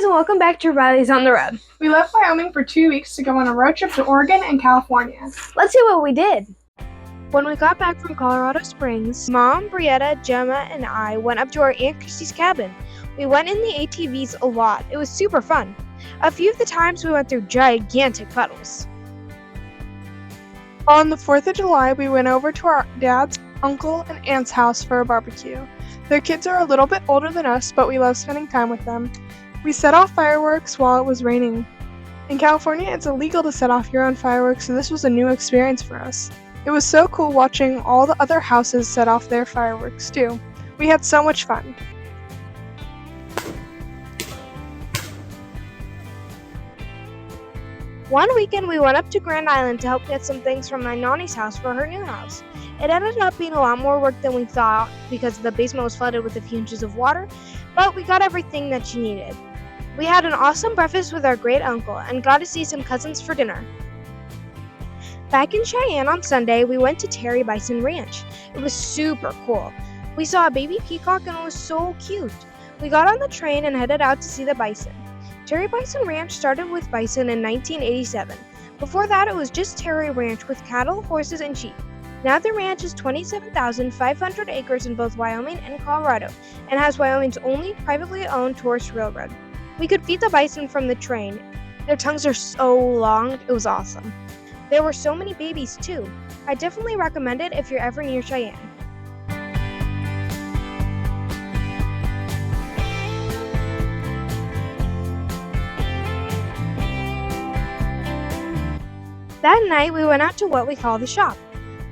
guys, and welcome back to Riley's on the Road. We left Wyoming for 2 weeks to go on a road trip to Oregon and California. Let's see what we did. When we got back from Colorado Springs, Mom, Brietta, Gemma, and I went up to our Aunt Christy's cabin. We went in the ATVs a lot. It was super fun. A few of the times we went through gigantic puddles. On the 4th of July, we went over to our dad's, uncle, and aunt's house for a barbecue. Their kids are a little bit older than us, but we love spending time with them. We set off fireworks while it was raining. In California, it's illegal to set off your own fireworks, so this was a new experience for us. It was so cool watching all the other houses set off their fireworks too. We had so much fun. One weekend we went up to Grand Island to help get some things from my nanny's house for her new house. It ended up being a lot more work than we thought because the basement was flooded with a few inches of water, but we got everything that she needed. We had an awesome breakfast with our great uncle and got to see some cousins for dinner. Back in Cheyenne on Sunday, we went to Terry Bison Ranch. It was super cool. We saw a baby peacock and it was so cute. We got on the train and headed out to see the bison. Terry Bison Ranch started with bison in 1987. Before that, it was just Terry Ranch with cattle, horses, and sheep. Now the ranch is 27,500 acres in both Wyoming and Colorado and has Wyoming's only privately owned tourist railroad. We could feed the bison from the train. Their tongues are so long, it was awesome. There were so many babies too. I definitely recommend it if you're ever near Cheyenne. That night we went out to what we call the shop.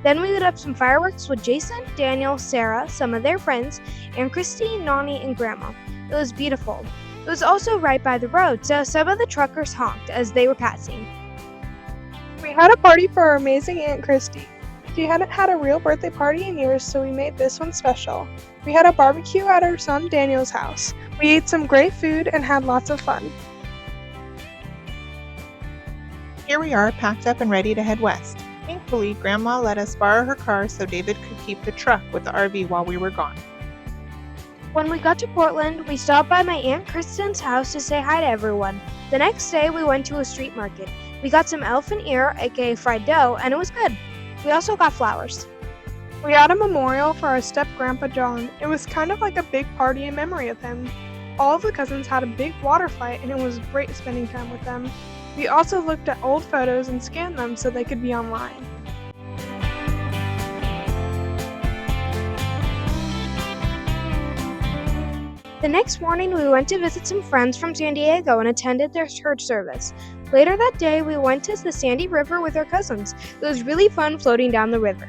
Then we lit up some fireworks with Jason, Daniel, Sarah, some of their friends, and Christy, Nani, and Grandma. It was beautiful. It was also right by the road, so some of the truckers honked as they were passing. We had a party for our amazing Aunt Christy. She hadn't had a real birthday party in years, so we made this one special. We had a barbecue at our son Daniel's house. We ate some great food and had lots of fun. Here we are, packed up and ready to head west. Thankfully, Grandma let us borrow her car so David could keep the truck with the RV while we were gone. When we got to Portland, we stopped by my Aunt Kristen's house to say hi to everyone. The next day, we went to a street market. We got some elephant ear, aka fried dough, and it was good. We also got flowers. We had a memorial for our step-grandpa John. It was kind of like a big party in memory of him. All of the cousins had a big water fight, and it was great spending time with them. We also looked at old photos and scanned them so they could be online. The next morning, we went to visit some friends from San Diego and attended their church service. Later that day, we went to the Sandy River with our cousins. It was really fun floating down the river.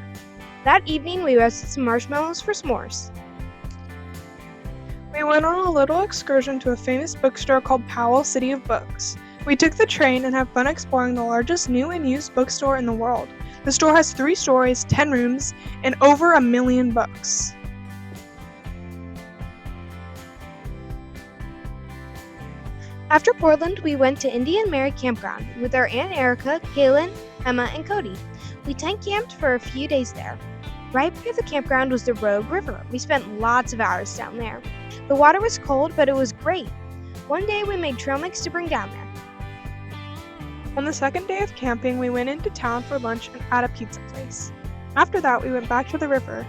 That evening, we roasted some marshmallows for s'mores. We went on a little excursion to a famous bookstore called Powell City of Books. We took the train and had fun exploring the largest new and used bookstore in the world. The store has 3 stories, 10 rooms, and over 1 million books. After Portland, we went to Indian Mary Campground with our Aunt Erica, Kaylin, Emma, and Cody. We tent camped for a few days there. Right by the campground was the Rogue River. We spent lots of hours down there. The water was cold, but it was great. One day we made trail mix to bring down there. On the second day of camping, we went into town for lunch at a pizza place. After that, we went back to the river.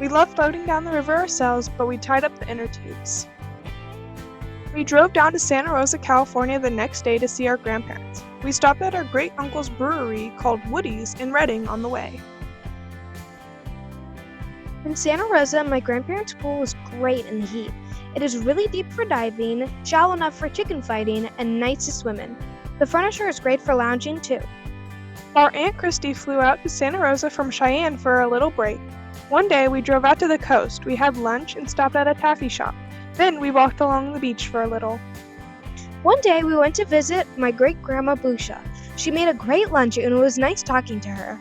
We loved floating down the river ourselves, but we tied up the inner tubes. We drove down to Santa Rosa, California the next day to see our grandparents. We stopped at our great uncle's brewery called Woody's in Redding on the way. In Santa Rosa, my grandparents' pool was great in the heat. It is really deep for diving, shallow enough for chicken fighting, and nice to swim in. The furniture is great for lounging too. Our Aunt Christy flew out to Santa Rosa from Cheyenne for a little break. One day we drove out to the coast. We had lunch and stopped at a taffy shop. Then we walked along the beach for a little. One day we went to visit my great-grandma Busha. She made a great lunch and it was nice talking to her.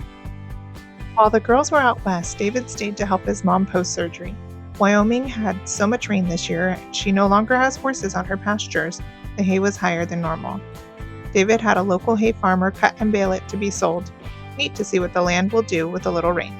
While the girls were out west, David stayed to help his mom post-surgery. Wyoming had so much rain this year, and she no longer has horses on her pastures. The hay was higher than normal. David had a local hay farmer cut and bale it to be sold. Neat to see what the land will do with a little rain.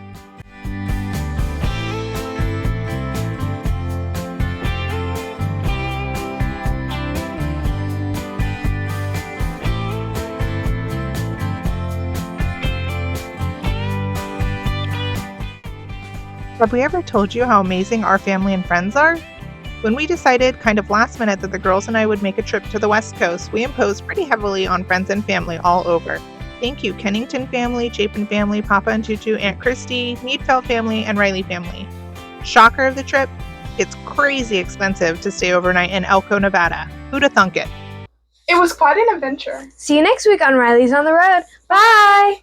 Have we ever told you how amazing our family and friends are? When we decided, kind of last minute, that the girls and I would make a trip to the West Coast, we imposed pretty heavily on friends and family all over. Thank you, Kennington family, Chapin family, Papa and Tutu, Aunt Christy, Needfeld family, and Riley family. Shocker of the trip, it's crazy expensive to stay overnight in Elko, Nevada. Who'da thunk it? It was quite an adventure. See you next week on Riley's on the Road. Bye!